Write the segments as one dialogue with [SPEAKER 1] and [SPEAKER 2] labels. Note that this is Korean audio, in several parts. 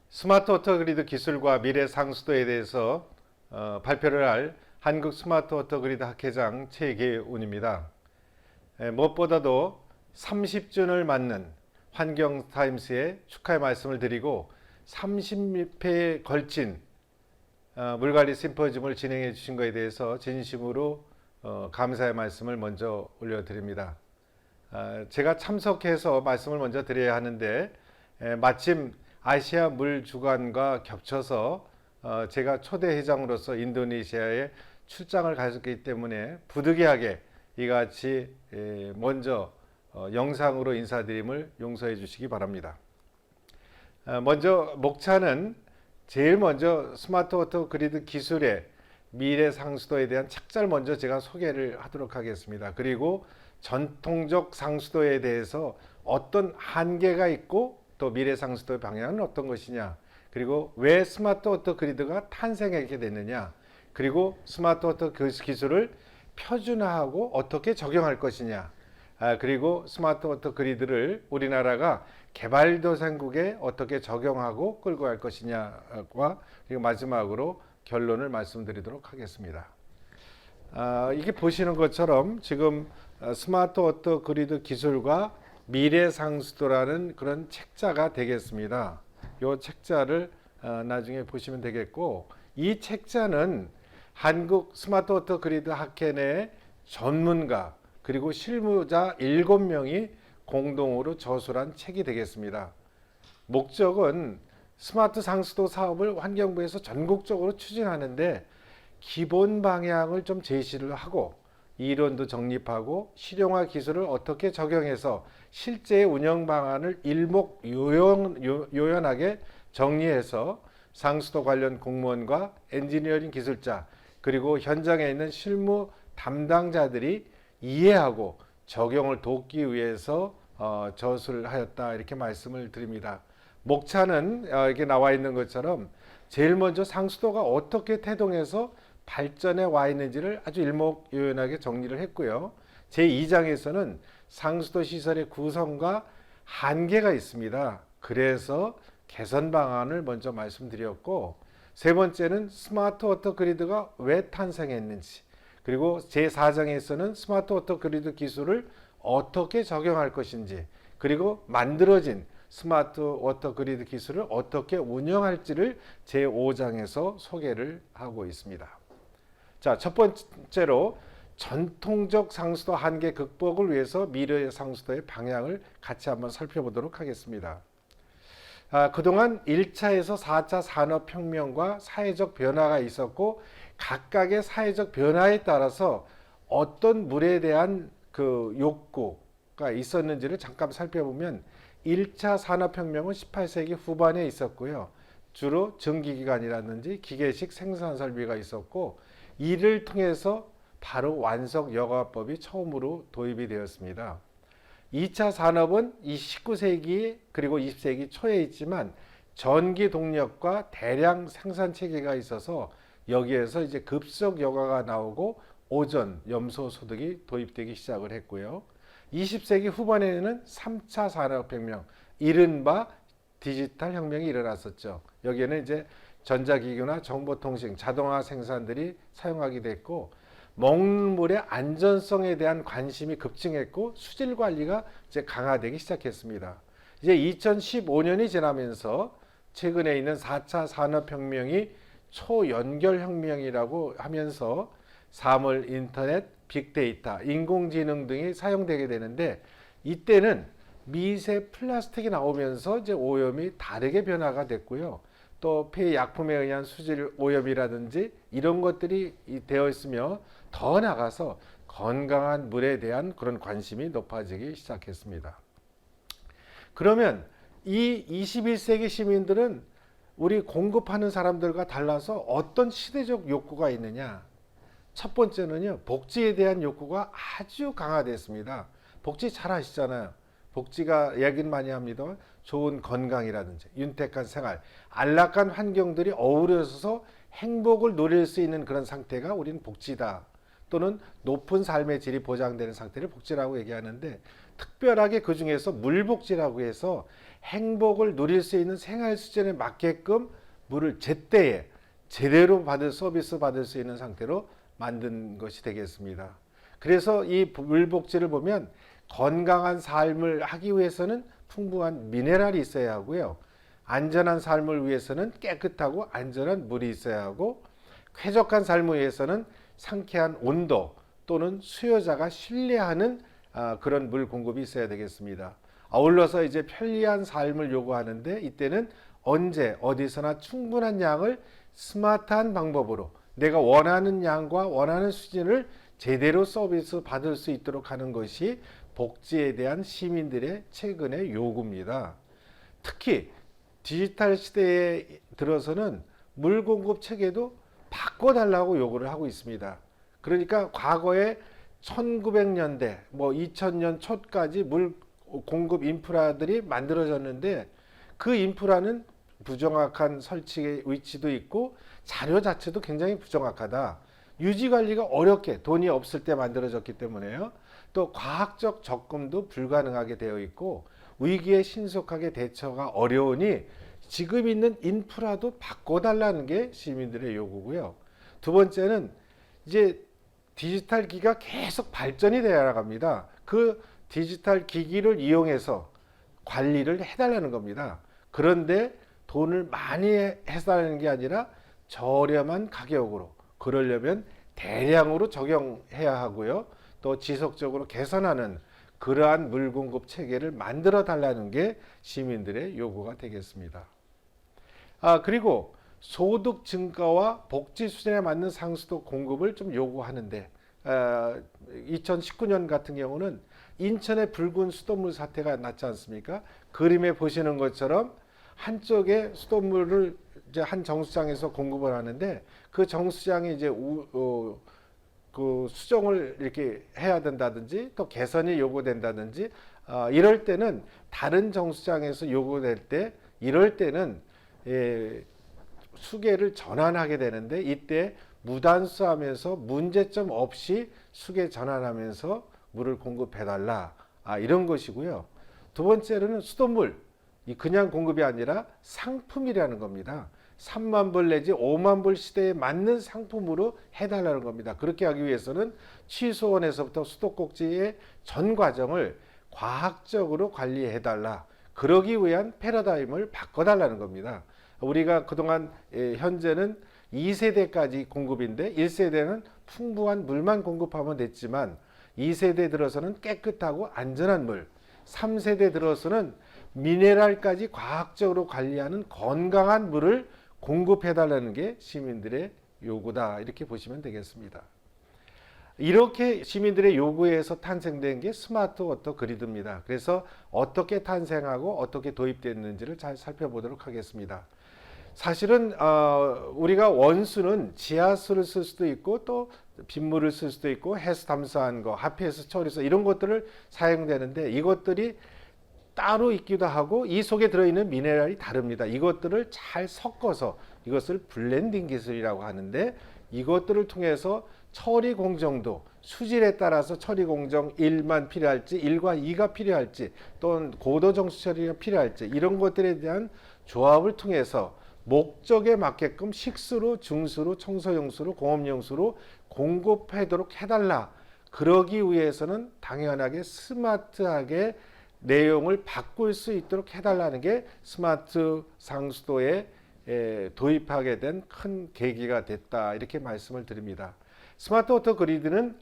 [SPEAKER 1] 스마트 워터 그리드 기술과 미래 상수도에 대해서 발표를 할 한국 스마트 워터 그리드 학회장 최계운입니다. 무엇보다도 30주년을 맞는 환경타임스에 축하의 말씀을 드리고 30회에 걸친 물관리 심포지움을 진행해 주신 것에 대해서 진심으로 감사의 말씀을 먼저 올려드립니다. 제가 참석해서 말씀을 먼저 드려야 하는데 마침 아시아 물 주간과 겹쳐서 제가 초대 회장으로서 인도네시아에 출장을 갔기 때문에 부득이하게 이같이 먼저 영상으로 인사드림을 용서해 주시기 바랍니다. 먼저 목차는 제일 먼저 스마트 워터 그리드 기술의 미래 상수도에 대한 책자를 먼저 제가 소개를 하도록 하겠습니다. 그리고 전통적 상수도에 대해서 어떤 한계가 있고 또 미래 상수도의 방향은 어떤 것이냐, 그리고 왜 스마트 워터 그리드가 탄생하게 됐느냐, 그리고 스마트 워터 기술을 표준화하고 어떻게 적용할 것이냐, 그리고 스마트 워터 그리드를 우리나라가 개발도상국에 어떻게 적용하고 끌고 갈 것이냐와 그리고 마지막으로 결론을 말씀드리도록 하겠습니다. 이게 보시는 것처럼 지금 스마트 워터 그리드 기술과 미래 상수도라는 그런 책자가 되겠습니다. 이 책자를 나중에 보시면 되겠고, 이 책자는 한국 스마트 워터 그리드 학회 내 전문가 그리고 실무자 7명이 공동으로 저술한 책이 되겠습니다. 목적은 스마트 상수도 사업을 환경부에서 전국적으로 추진하는데 기본 방향을 좀 제시를 하고 이론도 정립하고 실용화 기술을 어떻게 적용해서 실제 운영 방안을 일목요연하게 정리해서 상수도 관련 공무원과 엔지니어링 기술자 그리고 현장에 있는 실무 담당자들이 이해하고 적용을 돕기 위해서 저술을 하였다, 이렇게 말씀을 드립니다. 목차는 이렇게 나와 있는 것처럼 제일 먼저 상수도가 어떻게 태동해서 발전해 와 있는지를 아주 일목요연하게 정리를 했고요. 제2장에서는 상수도 시설의 구성과 한계가 있습니다. 그래서 개선 방안을 먼저 말씀드렸고, 세 번째는 스마트 워터 그리드가 왜 탄생했는지, 그리고 제4장에서는 스마트 워터 그리드 기술을 어떻게 적용할 것인지, 그리고 만들어진 스마트 워터 그리드 기술을 어떻게 운영할지를 제5장에서 소개를 하고 있습니다. 자, 첫 번째로 전통적 상수도 한계 극복을 위해서 미래의 상수도의 방향을 같이 한번 살펴보도록 하겠습니다. 그동안 1차에서 4차 산업혁명과 사회적 변화가 있었고, 각각의 사회적 변화에 따라서 어떤 물에 대한 그 욕구가 있었는지를 잠깐 살펴보면, 1차 산업혁명은 18세기 후반에 있었고요. 주로 전기기관이라든지 기계식 생산 설비가 있었고, 이를 통해서 바로 완성 여과법이 처음으로 도입이 되었습니다. 2차 산업은 이 19세기 그리고 20세기 초에 있지만 전기 동력과 대량 생산 체계가 있어서 여기에서 이제 급속 여과가 나오고 오존, 염소 소득이 도입되기 시작을 했고요. 20세기 후반에는 3차 산업혁명, 이른바 디지털 혁명이 일어났었죠. 여기에는 이제 전자기기나 정보통신, 자동화 생산들이 사용하게 됐고, 먹는 물의 안전성에 대한 관심이 급증했고 수질 관리가 이제 강화되기 시작했습니다. 이제 2015년이 지나면서 최근에 있는 4차 산업혁명이 초연결혁명이라고 하면서 사물, 인터넷, 빅데이터, 인공지능 등이 사용되게 되는데, 이때는 미세 플라스틱이 나오면서 이제 오염이 다르게 변화가 됐고요. 또 폐약품에 의한 수질 오염이라든지 이런 것들이 되어 있으며, 더 나아가서 건강한 물에 대한 그런 관심이 높아지기 시작했습니다. 그러면 이 21세기 시민들은 우리 공급하는 사람들과 달라서 어떤 시대적 욕구가 있느냐? 첫 번째는요, 복지에 대한 욕구가 아주 강화됐습니다. 복지 잘 아시잖아요. 복지가 얘기는 많이 합니다. 좋은 건강이라든지 윤택한 생활, 안락한 환경들이 어우러져서 행복을 누릴 수 있는 그런 상태가 우리는 복지다. 또는 높은 삶의 질이 보장되는 상태를 복지라고 얘기하는데, 특별하게 그 중에서 물복지라고 해서 행복을 누릴 수 있는 생활 수준에 맞게끔 물을 제때에 제대로 서비스 받을 수 있는 상태로 만든 것이 되겠습니다. 그래서 이 물복지를 보면 건강한 삶을 하기 위해서는 풍부한 미네랄이 있어야 하고요. 안전한 삶을 위해서는 깨끗하고 안전한 물이 있어야 하고, 쾌적한 삶을 위해서는 상쾌한 온도 또는 수요자가 신뢰하는 그런 물 공급이 있어야 되겠습니다. 아울러서 이제 편리한 삶을 요구하는데, 이때는 언제 어디서나 충분한 양을 스마트한 방법으로 내가 원하는 양과 원하는 수준을 제대로 서비스 받을 수 있도록 하는 것이 복지에 대한 시민들의 최근의 요구입니다. 특히 디지털 시대에 들어서는 물 공급 체계도 바꿔달라고 요구를 하고 있습니다. 그러니까 과거에 1900년대, 2000년 초까지 물 공급 인프라들이 만들어졌는데, 그 인프라는 부정확한 설치 위치도 있고 자료 자체도 굉장히 부정확하다. 유지 관리가 어렵게 돈이 없을 때 만들어졌기 때문에요. 또 과학적 접근도 불가능하게 되어 있고 위기에 신속하게 대처가 어려우니 지금 있는 인프라도 바꿔달라는 게 시민들의 요구고요. 두 번째는 이제 디지털 기기가 계속 발전이 되어 나갑니다. 그 디지털 기기를 이용해서 관리를 해달라는 겁니다. 그런데 돈을 많이 해달라는 게 아니라 저렴한 가격으로, 그러려면 대량으로 적용해야 하고요. 또 지속적으로 개선하는 그러한 물 공급 체계를 만들어 달라는 게 시민들의 요구가 되겠습니다. 그리고 소득 증가와 복지 수준에 맞는 상수도 공급을 좀 요구하는데, 2019년 같은 경우는 인천의 붉은 수돗물 사태가 났지 않습니까? 그림에 보시는 것처럼 한쪽에 수돗물을 이제 한 정수장에서 공급을 하는데, 그 정수장이 이제 그 수정을 이렇게 해야 된다든지 또 개선이 요구된다든지, 이럴 때는 다른 정수장에서 요구될 때, 이럴 때는 수계를 전환하게 되는데, 이때 무단수하면서 문제점 없이 수계 전환하면서 물을 공급해달라, 이런 것이고요. 두 번째로는 수돗물, 그냥 공급이 아니라 상품이라는 겁니다. 3만 불 내지 5만 불 시대에 맞는 상품으로 해달라는 겁니다. 그렇게 하기 위해서는 취수원에서부터 수도꼭지의 전 과정을 과학적으로 관리해달라. 그러기 위한 패러다임을 바꿔달라는 겁니다. 우리가 그동안 현재는 2세대까지 공급인데, 1세대는 풍부한 물만 공급하면 됐지만 2세대 들어서는 깨끗하고 안전한 물, 3세대 들어서는 미네랄까지 과학적으로 관리하는 건강한 물을 공급해달라는 게 시민들의 요구다, 이렇게 보시면 되겠습니다. 이렇게 시민들의 요구에서 탄생된 게 스마트 워터 그리드입니다. 그래서 어떻게 탄생하고 어떻게 도입됐는지를 잘 살펴보도록 하겠습니다. 사실은 우리가 원수는 지하수를 쓸 수도 있고 또 빗물을 쓸 수도 있고 해수 담수한 거, 하피해수 처리소, 이런 것들을 사용되는데, 이것들이 따로 있기도 하고 이 속에 들어있는 미네랄이 다릅니다. 이것들을 잘 섞어서 이것을 블렌딩 기술이라고 하는데, 이것들을 통해서 처리 공정도 수질에 따라서 처리 공정 1만 필요할지 1과 2가 필요할지 또는 고도 정수 처리가 필요할지, 이런 것들에 대한 조합을 통해서 목적에 맞게끔 식수로, 중수로, 청소용수로, 공업용수로 공급하도록 해달라. 그러기 위해서는 당연하게 스마트하게 내용을 바꿀 수 있도록 해달라는 게 스마트 상수도에 도입하게 된 큰 계기가 됐다, 이렇게 말씀을 드립니다. 스마트 워터 그리드는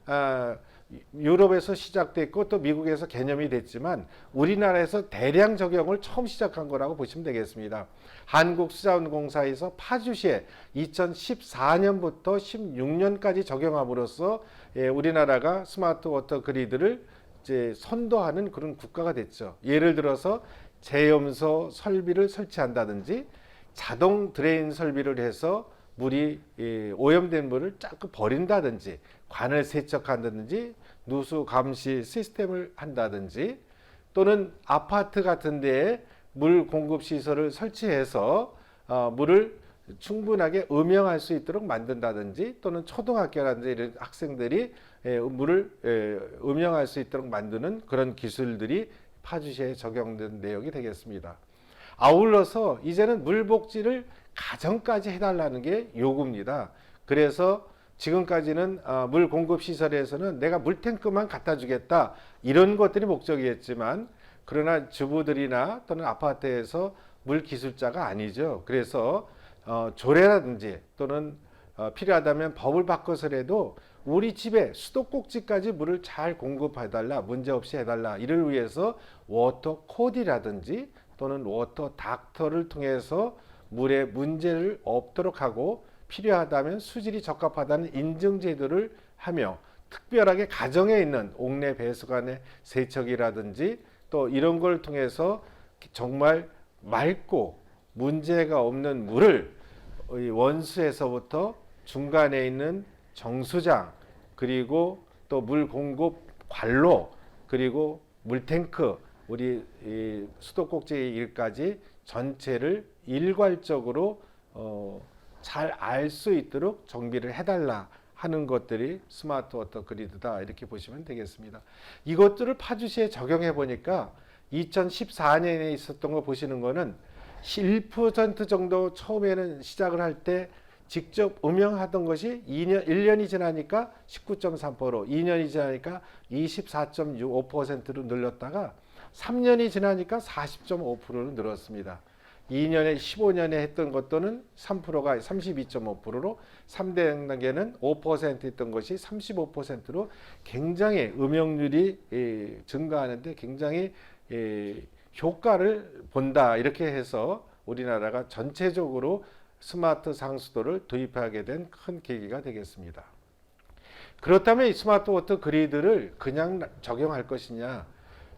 [SPEAKER 1] 유럽에서 시작됐고 또 미국에서 개념이 됐지만 우리나라에서 대량 적용을 처음 시작한 거라고 보시면 되겠습니다. 한국수자원공사에서 파주시에 2014년부터 16년까지 적용함으로써 우리나라가 스마트 워터 그리드를 이제 선도하는 그런 국가가 됐죠. 예를 들어서 제염소 설비를 설치한다든지 자동 드레인 설비를 해서 물이 오염된 물을 자꾸 버린다든지, 관을 세척한다든지, 누수 감시 시스템을 한다든지, 또는 아파트 같은 데에 물 공급 시설을 설치해서 물을 충분하게 음영할 수 있도록 만든다든지, 또는 초등학교라든지 이런 학생들이 물을 음영할 수 있도록 만드는 그런 기술들이 파주시에 적용된 내용이 되겠습니다. 아울러서 이제는 물 복지를 가정까지 해달라는 게 요구입니다. 그래서 지금까지는 물 공급 시설에서는 내가 물탱크만 갖다 주겠다 이런 것들이 목적이었지만, 그러나 주부들이나 또는 아파트에서 물 기술자가 아니죠. 그래서 조례라든지 또는 필요하다면 법을 바꿔서라도 우리 집에 수도꼭지까지 물을 잘 공급해달라, 문제없이 해달라, 이를 위해서 워터 코디라든지 또는 워터 닥터를 통해서 물에 문제를 없도록 하고, 필요하다면 수질이 적합하다는 인증 제도를 하며, 특별하게 가정에 있는 옥내 배수관의 세척이라든지 또 이런 걸 통해서 정말 맑고 문제가 없는 물을 원수에서부터 중간에 있는 정수장, 그리고 또 물 공급 관로, 그리고 물탱크, 우리 수도꼭지 일까지 전체를 일괄적으로 잘 알 수 있도록 정비를 해달라 하는 것들이 스마트 워터 그리드다, 이렇게 보시면 되겠습니다. 이것들을 파주시에 적용해 보니까 2014년에 있었던 거 보시는 거는 1% 정도 처음에는 시작을 할 때 직접 음영하던 것이 1년이 지나니까 19.3%, 2년이 지나니까 24.65%로 늘렸다가 3년이 지나니까 40.5%로 늘었습니다. 2년에 15년에 했던 것들은 3%가 32.5%로 3대 단계는 5% 했던 것이 35%로 굉장히 음영률이 증가하는데 굉장히 효과를 본다, 이렇게 해서 우리나라가 전체적으로 스마트 상수도를 도입하게 된 큰 계기가 되겠습니다. 그렇다면 이 스마트 워터 그리드를 그냥 적용할 것이냐?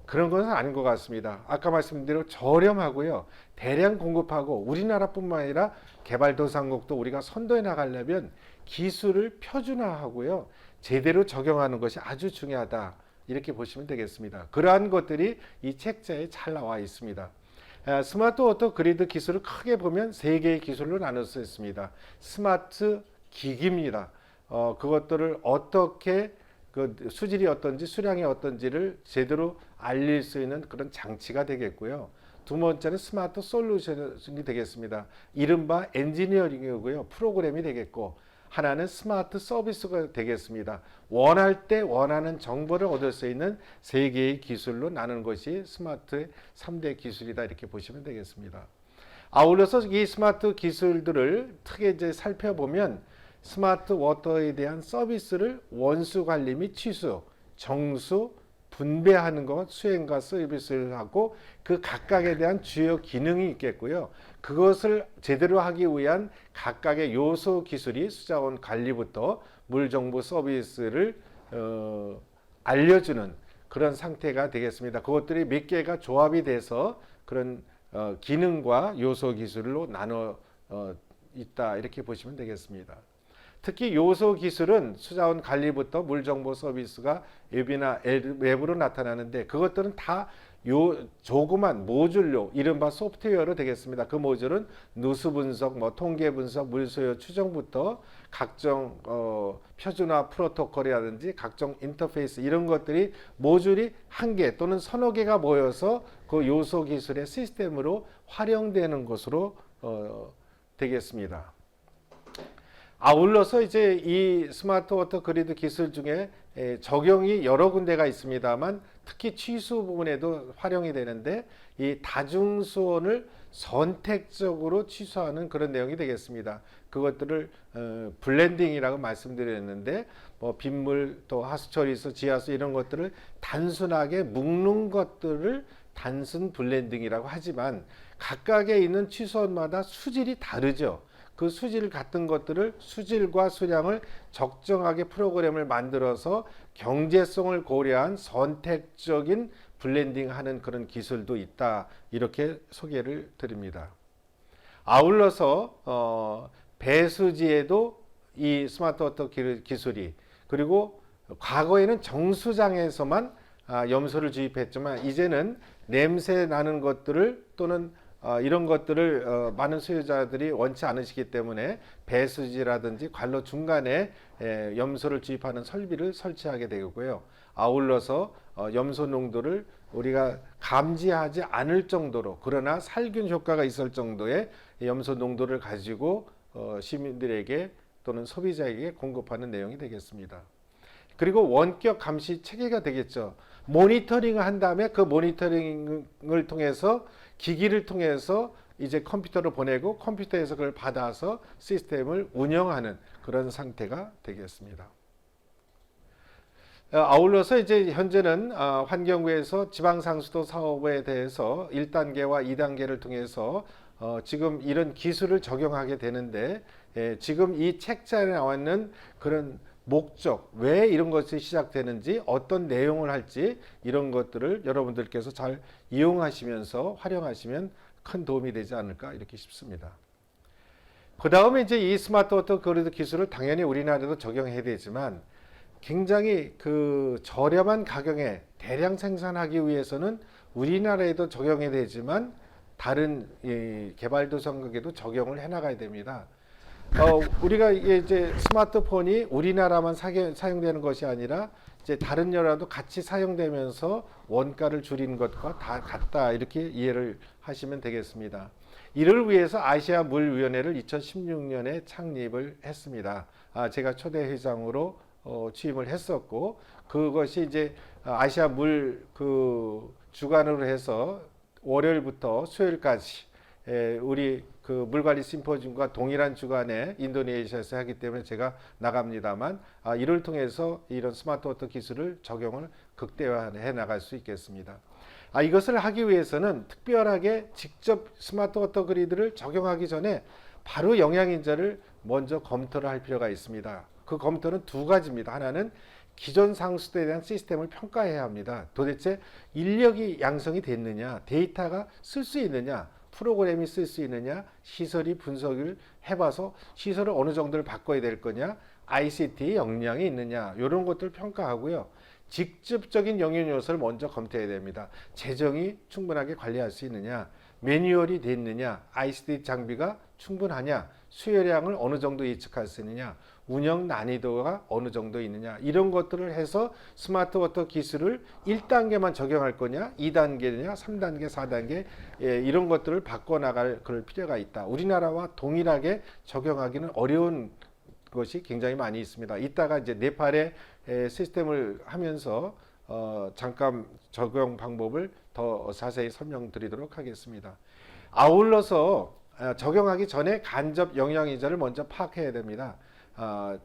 [SPEAKER 1] 그런 것은 아닌 것 같습니다. 아까 말씀드린 대로 저렴하고요, 대량 공급하고, 우리나라뿐만 아니라 개발도상국도 우리가 선도해 나가려면 기술을 표준화하고요, 제대로 적용하는 것이 아주 중요하다, 이렇게 보시면 되겠습니다. 그러한 것들이 이 책자에 잘 나와 있습니다. 스마트 워터 그리드 기술을 크게 보면 세 개의 기술로 나눌 수 있습니다. 스마트 기기입니다. 그것들을 어떻게 그 수질이 어떤지 수량이 어떤지를 제대로 알릴 수 있는 그런 장치가 되겠고요. 두 번째는 스마트 솔루션이 되겠습니다. 이른바 엔지니어링이고요, 프로그램이 되겠고, 하나는 스마트 서비스가 되겠습니다. 원할 때 원하는 정보를 얻을 수 있는 세 개의 기술로 나누는 것이 스마트의 3대 기술이다, 이렇게 보시면 되겠습니다. 아울러서 이 스마트 기술들을 크게 이제 살펴보면 스마트 워터에 대한 서비스를 원수 관리 및 취수, 정수, 분배하는 것, 수행과 서비스를 하고, 그 각각에 대한 주요 기능이 있겠고요. 그것을 제대로 하기 위한 각각의 요소 기술이 수자원 관리부터 물정보 서비스를 알려주는 그런 상태가 되겠습니다. 그것들이 몇 개가 조합이 돼서 그런 기능과 요소 기술로 나눠 있다, 이렇게 보시면 되겠습니다. 특히 요소 기술은 수자원 관리부터 물정보 서비스가 앱이나 웹으로 나타나는데, 그것들은 다 조그만 모듈로, 이른바 소프트웨어로 되겠습니다. 그 모듈은 누수 분석, 통계 분석, 물수요 추정부터 각종 표준화 프로토콜이라든지 각종 인터페이스, 이런 것들이 모듈이 한 개 또는 서너 개가 모여서 그 요소 기술의 시스템으로 활용되는 것으로 되겠습니다. 아울러서 이제 이 스마트 워터 그리드 기술 중에 적용이 여러 군데가 있습니다만, 특히 취수 부분에도 활용이 되는데, 이 다중수온을 선택적으로 취수하는 그런 내용이 되겠습니다. 그것들을 블렌딩이라고 말씀드렸는데, 빗물, 또 하수처리수, 지하수, 이런 것들을 단순하게 묶는 것들을 단순 블렌딩이라고 하지만, 각각에 있는 취수원마다 수질이 다르죠. 그 수질 같은 것들을, 수질과 수량을 적정하게 프로그램을 만들어서 경제성을 고려한 선택적인 블렌딩하는 그런 기술도 있다, 이렇게 소개를 드립니다. 아울러서 배수지에도 이 스마트 워터 기술이, 그리고 과거에는 정수장에서만 염소를 주입했지만, 이제는 냄새 나는 것들을 또는 이런 것들을 많은 소유자들이 원치 않으시기 때문에 배수지라든지 관로 중간에 염소를 주입하는 설비를 설치하게 되고요. 아울러서 염소 농도를 우리가 감지하지 않을 정도로, 그러나 살균 효과가 있을 정도의 염소 농도를 가지고 시민들에게 또는 소비자에게 공급하는 내용이 되겠습니다. 그리고 원격 감시 체계가 되겠죠. 모니터링을 한 다음에 그 모니터링을 통해서 기기를 통해서 이제 컴퓨터로 보내고 컴퓨터에서 그걸 받아서 시스템을 운영하는 그런 상태가 되겠습니다. 아울러서 이제 현재는 환경부에서 지방상수도 사업에 대해서 1단계와 2단계를 통해서 지금 이런 기술을 적용하게 되는데, 지금 이 책자에 나와 있는 그런 목적, 왜 이런 것이 시작되는지, 어떤 내용을 할지, 이런 것들을 여러분들께서 잘 이용하시면서 활용하시면 큰 도움이 되지 않을까 이렇게 싶습니다. 그 다음에 이제 이 스마트 워터 그리드 기술을 당연히 우리나라에도 적용해야 되지만, 굉장히 그 저렴한 가격에 대량 생산하기 위해서는 우리나라에도 적용해야 되지만 다른 개발도상국에도 적용을 해나가야 됩니다. 우리가 이제 스마트폰이 우리나라만 사용되는 것이 아니라 이제 다른 나라도 같이 사용되면서 원가를 줄이는 것과 다 같다, 이렇게 이해를 하시면 되겠습니다. 이를 위해서 아시아 물위원회를 2016년에 창립을 했습니다. 제가 초대 회장으로 취임을 했었고, 그것이 이제 아시아 물 주관으로 해서 월요일부터 수요일까지 우리 그 물관리 심포지움과 동일한 주간에 인도네시아에서 하기 때문에 제가 나갑니다만, 이를 통해서 이런 스마트 워터 기술을 적용을 극대화해 나갈 수 있겠습니다. 이것을 하기 위해서는 특별하게 직접 스마트 워터 그리드를 적용하기 전에 바로 영양인자를 먼저 검토를 할 필요가 있습니다. 그 검토는 두 가지입니다. 하나는 기존 상수도에 대한 시스템을 평가해야 합니다. 도대체 인력이 양성이 됐느냐, 데이터가 쓸 수 있느냐, 프로그램이 쓸 수 있느냐, 시설이 분석을 해봐서 시설을 어느 정도를 바꿔야 될 거냐, ICT 역량이 있느냐, 이런 것들을 평가하고요. 직접적인 영양 요소를 먼저 검토해야 됩니다. 재정이 충분하게 관리할 수 있느냐, 매뉴얼이 됐느냐, ICT 장비가 충분하냐, 수요량을 어느 정도 예측할 수 있느냐, 운영 난이도가 어느 정도 있느냐, 이런 것들을 해서 스마트 워터 기술을 1단계만 적용할 거냐, 2단계냐, 3단계, 4단계 이런 것들을 바꿔나갈 그럴 필요가 있다. 우리나라와 동일하게 적용하기는 어려운 것이 굉장히 많이 있습니다. 이따가 이제 네팔의 시스템을 하면서 잠깐 적용 방법을 더 자세히 설명드리도록 하겠습니다. 아울러서 적용하기 전에 간접 영양인자를 먼저 파악해야 됩니다.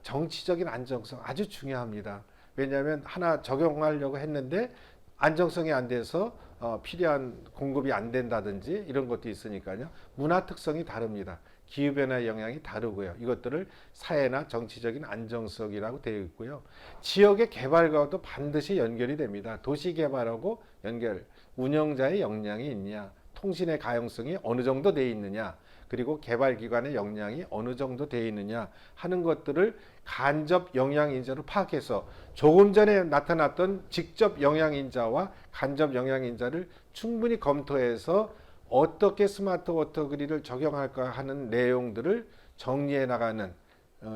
[SPEAKER 1] 정치적인 안정성 아주 중요합니다. 왜냐하면 하나 적용하려고 했는데 안정성이 안 돼서 필요한 공급이 안 된다든지 이런 것도 있으니까요. 문화 특성이 다릅니다. 기후변화의 영향이 다르고요. 이것들을 사회나 정치적인 안정성이라고 되어 있고요. 지역의 개발과도 반드시 연결이 됩니다. 도시 개발하고 연결, 운영자의 역량이 있냐, 통신의 가용성이 어느 정도 되어 있느냐, 그리고 개발기관의 역량이 어느 정도 되어 있느냐 하는 것들을 간접 영양인자로 파악해서 조금 전에 나타났던 직접 영양인자와 간접 영양인자를 충분히 검토해서 어떻게 스마트 워터 그리드를 적용할까 하는 내용들을 정리해 나가는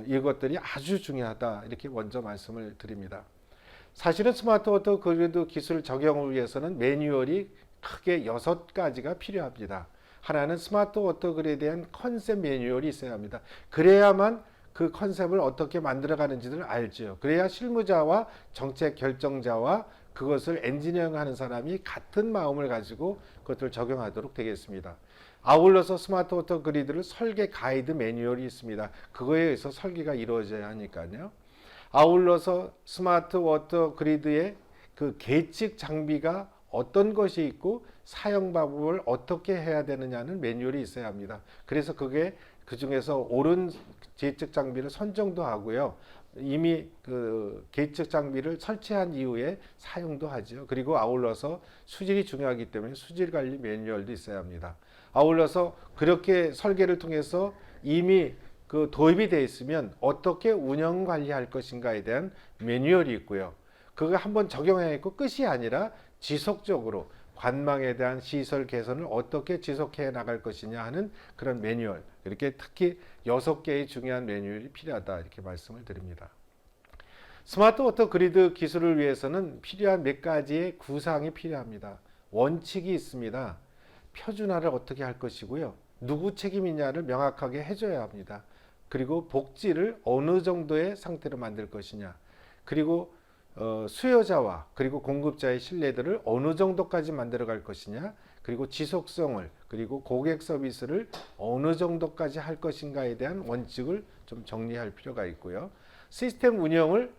[SPEAKER 1] 이것들이 아주 중요하다, 이렇게 먼저 말씀을 드립니다. 사실은 스마트 워터 그리드 기술 적용을 위해서는 매뉴얼이 크게 6가지가 필요합니다. 하나는 스마트 워터 그리드에 대한 컨셉 매뉴얼이 있어야 합니다. 그래야만 그 컨셉을 어떻게 만들어가는지를 알죠. 그래야 실무자와 정책 결정자와 그것을 엔지니어링하는 사람이 같은 마음을 가지고 그것을 적용하도록 되겠습니다. 아울러서 스마트 워터 그리드를 설계 가이드 매뉴얼이 있습니다. 그거에 의해서 설계가 이루어져야 하니까요. 아울러서 스마트 워터 그리드의 그 계측 장비가 어떤 것이 있고 사용 방법을 어떻게 해야 되느냐는 매뉴얼이 있어야 합니다. 그래서 그게 그 중에서 옳은 계측 장비를 선정도 하고요. 이미 그 계측 장비를 설치한 이후에 사용도 하죠. 그리고 아울러서 수질이 중요하기 때문에 수질 관리 매뉴얼도 있어야 합니다. 아울러서 그렇게 설계를 통해서 이미 그 도입이 되어 있으면 어떻게 운영 관리할 것인가에 대한 매뉴얼이 있고요. 그거 한번 적용해 있고 끝이 아니라 지속적으로 관망에 대한 시설 개선을 어떻게 지속해 나갈 것이냐 하는 그런 매뉴얼, 이렇게 특히 6개의 중요한 매뉴얼이 필요하다, 이렇게 말씀을 드립니다. 스마트 워터 그리드 기술을 위해서는 필요한 몇 가지의 구상이 필요합니다. 원칙이 있습니다. 표준화를 어떻게 할 것이고요. 누구 책임이냐를 명확하게 해줘야 합니다. 그리고 복지를 어느 정도의 상태로 만들 것이냐. 그리고 수요자와 그리고 공급자의 신뢰도를 어느 정도까지 만들어 갈 것이냐. 그리고 지속성을 그리고 고객 서비스를 어느 정도까지 할 것인가에 대한 원칙을 좀 정리할 필요가 있고요. 시스템 운영을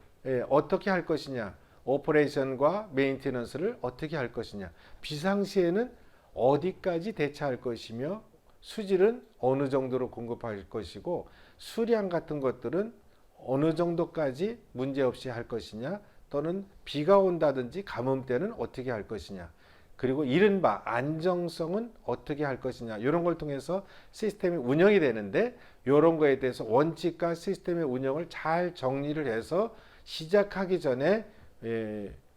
[SPEAKER 1] 어떻게 할 것이냐. 오퍼레이션과 메인테넌스를 어떻게 할 것이냐. 비상시에는 어디까지 대처할 것이며 수질은 어느 정도로 공급할 것이고 수량 같은 것들은 어느 정도까지 문제없이 할 것이냐 또는 비가 온다든지 가뭄 때는 어떻게 할 것이냐 그리고 이른바 안정성은 어떻게 할 것이냐 이런 걸 통해서 시스템이 운영이 되는데 이런 거에 대해서 원칙과 시스템의 운영을 잘 정리를 해서 시작하기 전에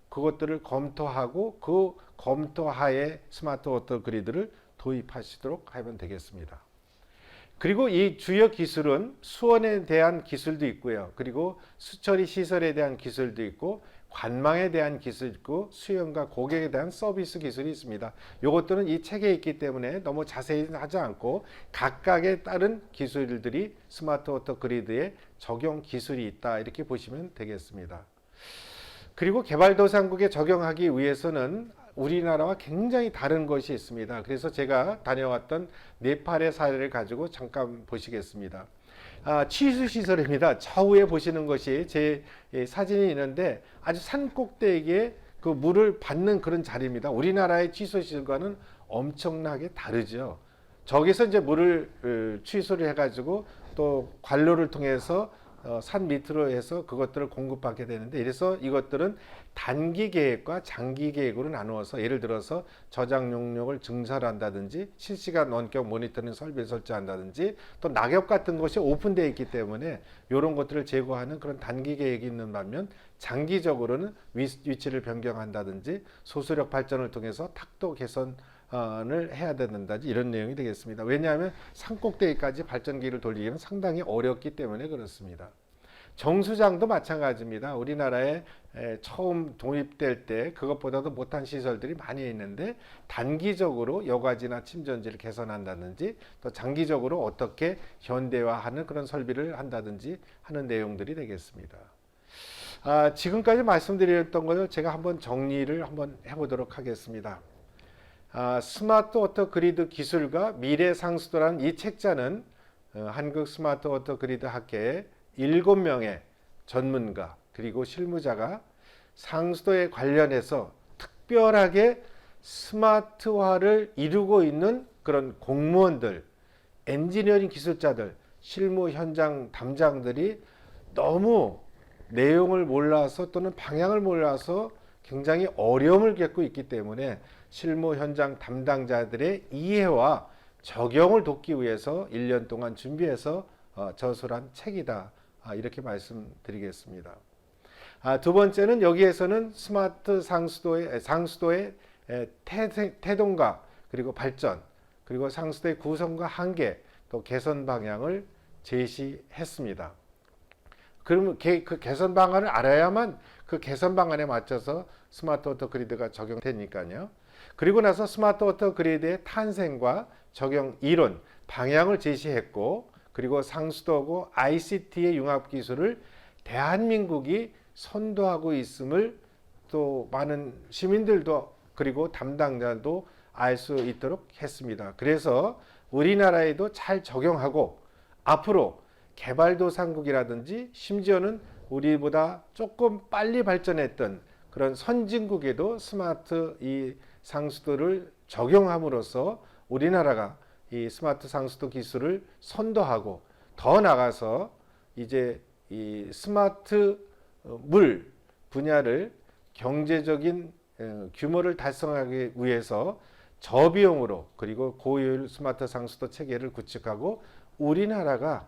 [SPEAKER 1] 그것들을 검토하고 그 검토하에 스마트 워터 그리드를 도입하시도록 하면 되겠습니다. 그리고 이 주요 기술은 수원에 대한 기술도 있고요. 그리고 수처리 시설에 대한 기술도 있고 관망에 대한 기술도 있고 수영과 고객에 대한 서비스 기술이 있습니다. 이것들은 이 책에 있기 때문에 너무 자세히 하지 않고 각각에 따른 기술들이 스마트 워터 그리드에 적용 기술이 있다 이렇게 보시면 되겠습니다. 그리고 개발도상국에 적용하기 위해서는 우리나라와 굉장히 다른 것이 있습니다. 그래서 제가 다녀왔던 네팔의 사례를 가지고 잠깐 보시겠습니다. 취수시설입니다. 좌우에 보시는 것이 제 사진이 있는데 아주 산 꼭대기에 그 물을 받는 그런 자리입니다. 우리나라의 취수시설과는 엄청나게 다르죠. 저기서 이제 물을 취수를 해가지고 또 관로를 통해서 산 밑으로 해서 그것들을 공급하게 되는데 이래서 이것들은 단기 계획과 장기 계획으로 나누어서 예를 들어서 저장 용력을 증설한다든지 실시간 원격 모니터링 설비를 설치한다든지 또 낙엽 같은 것이 오픈되어 있기 때문에 이런 것들을 제거하는 그런 단기 계획이 있는 반면 장기적으로는 위치를 변경한다든지 소수력 발전을 통해서 탁도 개선을 해야 된다든지 이런 내용이 되겠습니다. 왜냐하면 산꼭대기까지 발전기를 돌리기는 상당히 어렵기 때문에 그렇습니다. 정수장도 마찬가지입니다. 우리나라에 처음 도입될 때 그것보다도 못한 시설들이 많이 있는데 단기적으로 여과지나 침전지를 개선한다든지 또 장기적으로 어떻게 현대화하는 그런 설비를 한다든지 하는 내용들이 되겠습니다. 지금까지 말씀드렸던 것을 제가 한번 정리를 한번 해보도록 하겠습니다. 스마트 워터 그리드 기술과 미래 상수도라는 이 책자는 한국 스마트 워터 그리드 학계의 7명의 전문가 그리고 실무자가 상수도에 관련해서 특별하게 스마트화를 이루고 있는 그런 공무원들, 엔지니어링 기술자들, 실무 현장 담당들이 너무 내용을 몰라서 또는 방향을 몰라서 굉장히 어려움을 겪고 있기 때문에 실무 현장 담당자들의 이해와 적용을 돕기 위해서 1년 동안 준비해서 저술한 책이다. 이렇게 말씀드리겠습니다. 두 번째는 여기에서는 스마트 상수도의 태동과 그리고 발전 그리고 상수도의 구성과 한계 또 개선 방향을 제시했습니다. 그러면 그 개선 방안을 알아야만 그 개선 방안에 맞춰서 스마트 워터 그리드가 적용되니까요. 그리고 나서 스마트 워터 그리드의 탄생과 적용 이론, 방향을 제시했고 그리고 상수도하고 ICT의 융합 기술을 대한민국이 선도하고 있음을 또 많은 시민들도 그리고 담당자도 알 수 있도록 했습니다. 그래서 우리나라에도 잘 적용하고 앞으로 개발도상국이라든지 심지어는 우리보다 조금 빨리 발전했던 그런 선진국에도 스마트 이 상수도를 적용함으로써 우리나라가 이 스마트 상수도 기술을 선도하고 더 나아가서 이제 이 스마트 물 분야를 경제적인 규모를 달성하기 위해서 저비용으로 그리고 고효율 스마트 상수도 체계를 구축하고 우리나라가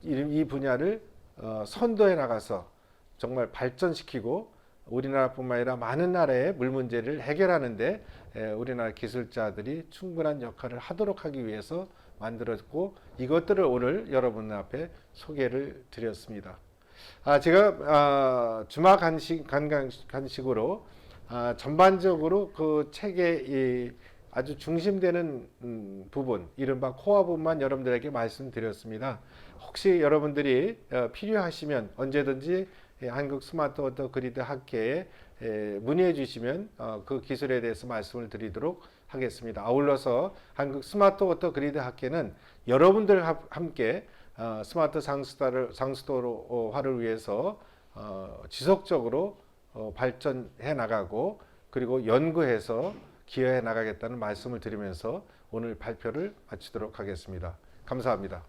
[SPEAKER 1] 이 분야를 선도해 나가서 정말 발전시키고 우리나라뿐만 아니라 많은 나라의 물 문제를 해결하는데 우리나라 기술자들이 충분한 역할을 하도록 하기 위해서 만들었고 이것들을 오늘 여러분 앞에 소개를 드렸습니다. 제가 주막 간식으로 전반적으로 그 책의 이 아주 중심되는 부분, 이른바 코어 부분만 여러분들에게 말씀드렸습니다. 혹시 여러분들이 필요하시면 언제든지 한국 스마트 워터 그리드 학회에 문의해 주시면 그 기술에 대해서 말씀을 드리도록 하겠습니다. 아울러서 한국 스마트 워터 그리드 학회는 여러분들 함께 스마트 상수도화를 위해서 지속적으로 발전해 나가고 그리고 연구해서 기여해 나가겠다는 말씀을 드리면서 오늘 발표를 마치도록 하겠습니다. 감사합니다.